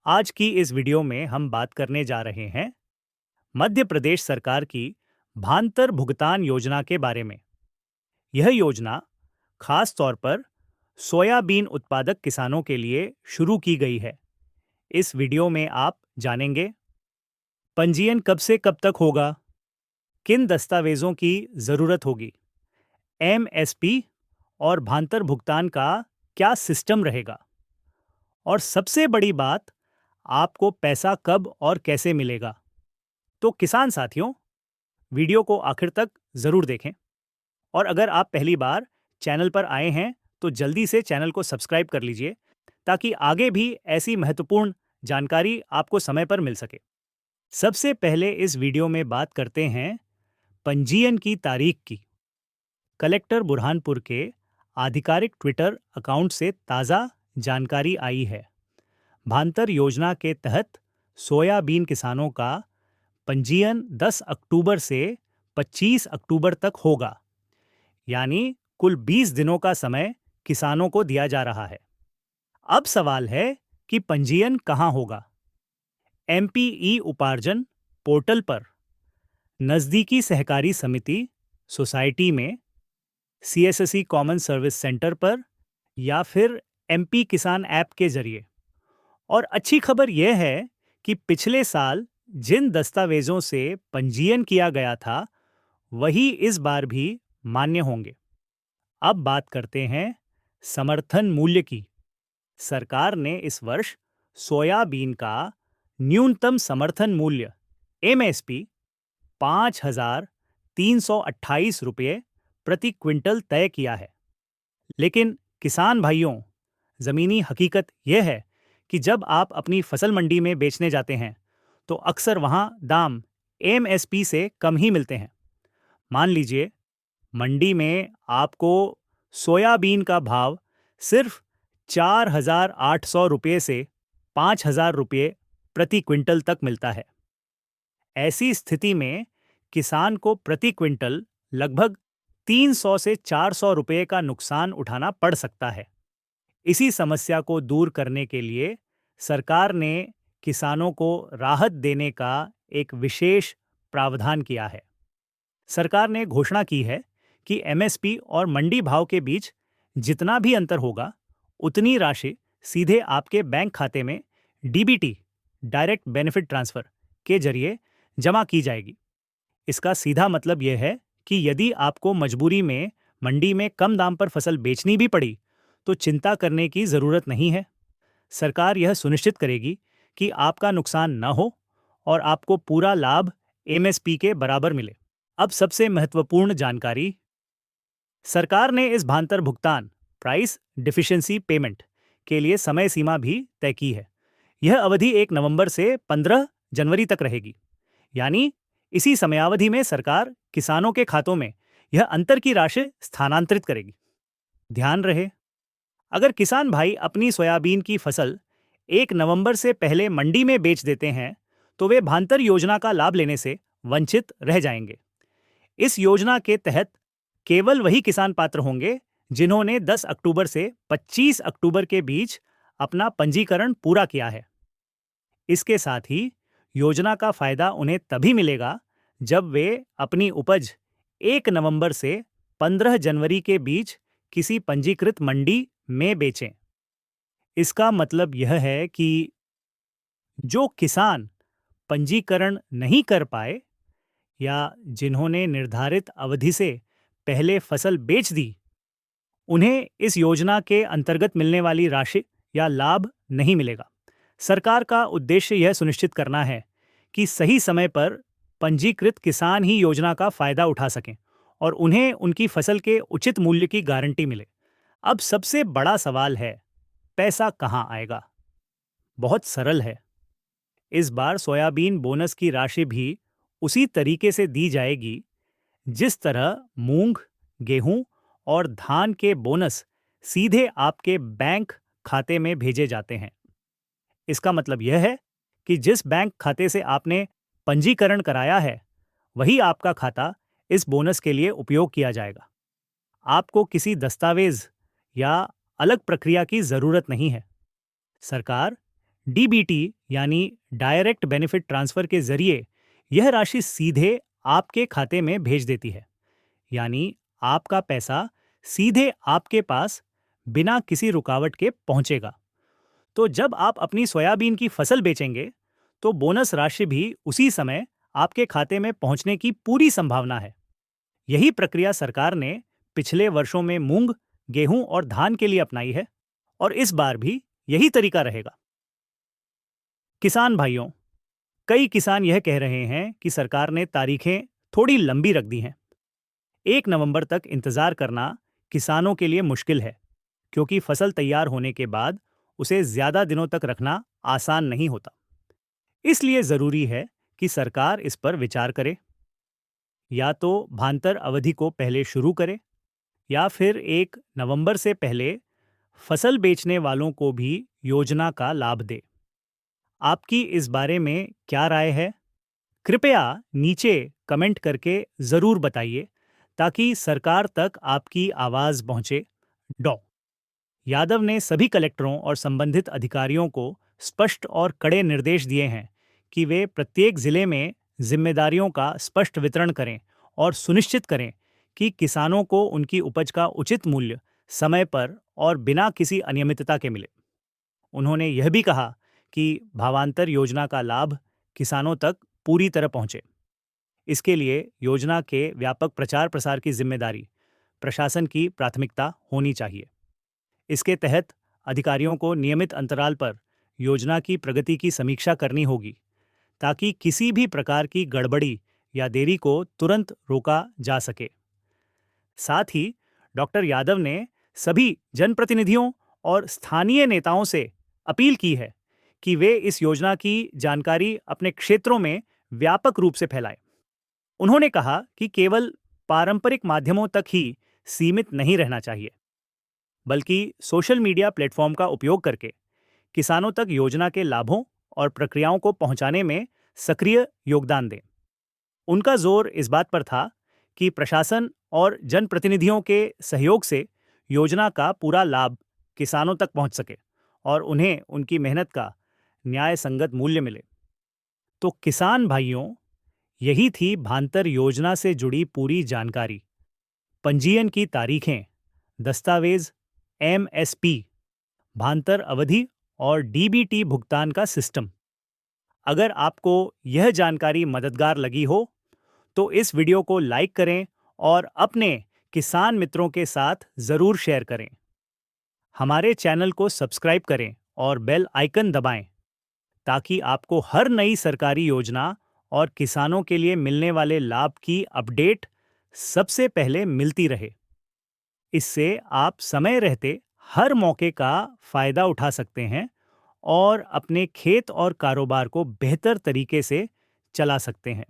आज की इस वीडियो में हम बात करने जा रहे हैं मध्य प्रदेश सरकार की भांतर भुगतान योजना के बारे में। यह योजना खास तौर पर सोयाबीन उत्पादक किसानों के लिए शुरू की गई है। इस वीडियो में आप जानेंगे पंजीयन कब से कब तक होगा, किन दस्तावेजों की जरूरत होगी, एमएसपी और भांतर भुगतान का क्या सिस्टम रहेगा, और सबसे बड़ी बात, आपको पैसा कब और कैसे मिलेगा। तो किसान साथियों, वीडियो को आखिर तक जरूर देखें। और अगर आप पहली बार चैनल पर आए हैं तो जल्दी से चैनल को सब्सक्राइब कर लीजिए ताकि आगे भी ऐसी महत्वपूर्ण जानकारी आपको समय पर मिल सके। सबसे पहले इस वीडियो में बात करते हैं पंजीयन की तारीख की। कलेक्टर बुरहानपुर के आधिकारिक ट्विटर अकाउंट से ताज़ा जानकारी आई है। भांतर योजना के तहत सोयाबीन किसानों का पंजीयन 10 अक्टूबर से 25 अक्टूबर तक होगा, यानी कुल 20 दिनों का समय किसानों को दिया जा रहा है। अब सवाल है कि पंजीयन कहाँ होगा। एमपीई उपार्जन पोर्टल पर, नज़दीकी सहकारी समिति सोसाइटी में, सीएससी कॉमन सर्विस सेंटर पर, या फिर एमपी किसान ऐप के जरिए। और अच्छी खबर यह है कि पिछले साल जिन दस्तावेजों से पंजीयन किया गया था वही इस बार भी मान्य होंगे। अब बात करते हैं समर्थन मूल्य की। सरकार ने इस वर्ष सोयाबीन का न्यूनतम समर्थन मूल्य एमएसपी 5,328 रुपये प्रति क्विंटल तय किया है। लेकिन किसान भाइयों, जमीनी हकीकत यह है कि जब आप अपनी फसल मंडी में बेचने जाते हैं तो अक्सर वहां दाम एमएसपी से कम ही मिलते हैं। मान लीजिए मंडी में आपको सोयाबीन का भाव सिर्फ 4,800 रुपये से 5,000 रुपये प्रति क्विंटल तक मिलता है। ऐसी स्थिति में किसान को प्रति क्विंटल लगभग 300 से 400 रुपये का नुकसान उठाना पड़ सकता है। इसी समस्या को दूर करने के लिए सरकार ने किसानों को राहत देने का एक विशेष प्रावधान किया है। सरकार ने घोषणा की है कि एमएसपी और मंडी भाव के बीच जितना भी अंतर होगा उतनी राशि सीधे आपके बैंक खाते में डीबीटी, डायरेक्ट बेनिफिट ट्रांसफर के जरिए जमा की जाएगी। इसका सीधा मतलब यह है कि यदि आपको मजबूरी में मंडी में कम दाम पर फसल बेचनी भी पड़ी तो चिंता करने की जरूरत नहीं है। सरकार यह सुनिश्चित करेगी कि आपका नुकसान न हो और आपको पूरा लाभ एमएसपी के बराबर मिले। अब सबसे महत्वपूर्ण जानकारी, सरकार ने इस भांतर भुगतान प्राइस डिफिशिएंसी पेमेंट के लिए समय सीमा भी तय की है। यह अवधि 1 नवंबर से 15 जनवरी तक रहेगी, यानी इसी समयावधि में सरकार किसानों के खातों में यह अंतर की राशि स्थानांतरित करेगी। ध्यान रहे, अगर किसान भाई अपनी सोयाबीन की फसल 1 नवंबर से पहले मंडी में बेच देते हैं तो वे भांतर योजना का लाभ लेने से वंचित रह जाएंगे। इस योजना के तहत केवल वही किसान पात्र होंगे जिन्होंने 10 अक्टूबर से 25 अक्टूबर के बीच अपना पंजीकरण पूरा किया है। इसके साथ ही योजना का फायदा उन्हें तभी मिलेगा जब वे अपनी उपज 1 नवंबर से 15 जनवरी के बीच किसी पंजीकृत मंडी में बेचें। इसका मतलब यह है कि जो किसान पंजीकरण नहीं कर पाए या जिन्होंने निर्धारित अवधि से पहले फसल बेच दी, उन्हें इस योजना के अंतर्गत मिलने वाली राशि या लाभ नहीं मिलेगा। सरकार का उद्देश्य यह सुनिश्चित करना है कि सही समय पर पंजीकृत किसान ही योजना का फायदा उठा सकें और उन्हें उनकी फसल के उचित मूल्य की गारंटी मिले। अब सबसे बड़ा सवाल है, पैसा कहाँ आएगा? बहुत सरल है। इस बार सोयाबीन बोनस की राशि भी उसी तरीके से दी जाएगी जिस तरह मूंग, गेहूं और धान के बोनस सीधे आपके बैंक खाते में भेजे जाते हैं। इसका मतलब यह है कि जिस बैंक खाते से आपने पंजीकरण कराया है वही आपका खाता इस बोनस के लिए उपयोग किया जाएगा। आपको किसी दस्तावेज या अलग प्रक्रिया की जरूरत नहीं है। सरकार डीबीटी यानी डायरेक्ट बेनिफिट ट्रांसफर के जरिए यह राशि सीधे आपके खाते में भेज देती है। यानी आपका पैसा सीधे आपके पास बिना किसी रुकावट के पहुंचेगा। तो जब आप अपनी सोयाबीन की फसल बेचेंगे, तो बोनस राशि भी उसी समय आपके खाते में पहुंचने की पूरी संभावना है। यही प्रक्रिया सरकार ने पिछले वर्षों में मूंग, गेहूं और धान के लिए अपनाई है और इस बार भी यही तरीका रहेगा। किसान भाइयों, कई किसान यह कह रहे हैं कि सरकार ने तारीखें थोड़ी लंबी रख दी हैं। 1 नवंबर तक इंतजार करना किसानों के लिए मुश्किल है, क्योंकि फसल तैयार होने के बाद उसे ज्यादा दिनों तक रखना आसान नहीं होता। इसलिए जरूरी है कि सरकार इस पर विचार करे। या तो भांतर अवधि को पहले शुरू करे या फिर 1 नवंबर से पहले फसल बेचने वालों को भी योजना का लाभ दे। आपकी इस बारे में क्या राय है? कृपया नीचे कमेंट करके जरूर बताइए, ताकि सरकार तक आपकी आवाज पहुंचे। डॉ यादव ने सभी कलेक्टरों और संबंधित अधिकारियों को स्पष्ट और कड़े निर्देश दिए हैं कि वे प्रत्येक जिले में जिम्मेदारियों का स्पष्ट वितरण करें और सुनिश्चित करें कि किसानों को उनकी उपज का उचित मूल्य समय पर और बिना किसी अनियमितता के मिले। उन्होंने यह भी कहा कि भावांतर योजना का लाभ किसानों तक पूरी तरह पहुंचे। इसके लिए योजना के व्यापक प्रचार प्रसार की जिम्मेदारी प्रशासन की प्राथमिकता होनी चाहिए। इसके तहत अधिकारियों को नियमित अंतराल पर योजना की प्रगति की समीक्षा करनी होगी, ताकि किसी भी प्रकार की गड़बड़ी या देरी को तुरंत रोका जा सके। साथ ही डॉक्टर यादव ने सभी जनप्रतिनिधियों और स्थानीय नेताओं से अपील की है कि वे इस योजना की जानकारी अपने क्षेत्रों में व्यापक रूप से फैलाएं। उन्होंने कहा कि केवल पारंपरिक माध्यमों तक ही सीमित नहीं रहना चाहिए, बल्कि सोशल मीडिया प्लेटफॉर्म का उपयोग करके किसानों तक योजना के लाभों और प्रक्रियाओं को पहुंचाने में सक्रिय योगदान दें। उनका जोर इस बात पर था कि प्रशासन और जनप्रतिनिधियों के सहयोग से योजना का पूरा लाभ किसानों तक पहुंच सके और उन्हें उनकी मेहनत का न्याय संगत मूल्य मिले। तो किसान भाइयों, यही थी भांतर योजना से जुड़ी पूरी जानकारी। पंजीयन की तारीखें, दस्तावेज, एमएसपी, भांतर अवधि और डीबीटी भुगतान का सिस्टम। अगर आपको यह जानकारी मददगार लगी हो तो इस वीडियो को लाइक करें और अपने किसान मित्रों के साथ जरूर शेयर करें। हमारे चैनल को सब्सक्राइब करें और बेल आइकन दबाएं, ताकि आपको हर नई सरकारी योजना और किसानों के लिए मिलने वाले लाभ की अपडेट सबसे पहले मिलती रहे। इससे आप समय रहते हर मौके का फायदा उठा सकते हैं और अपने खेत और कारोबार को बेहतर तरीके से चला सकते हैं।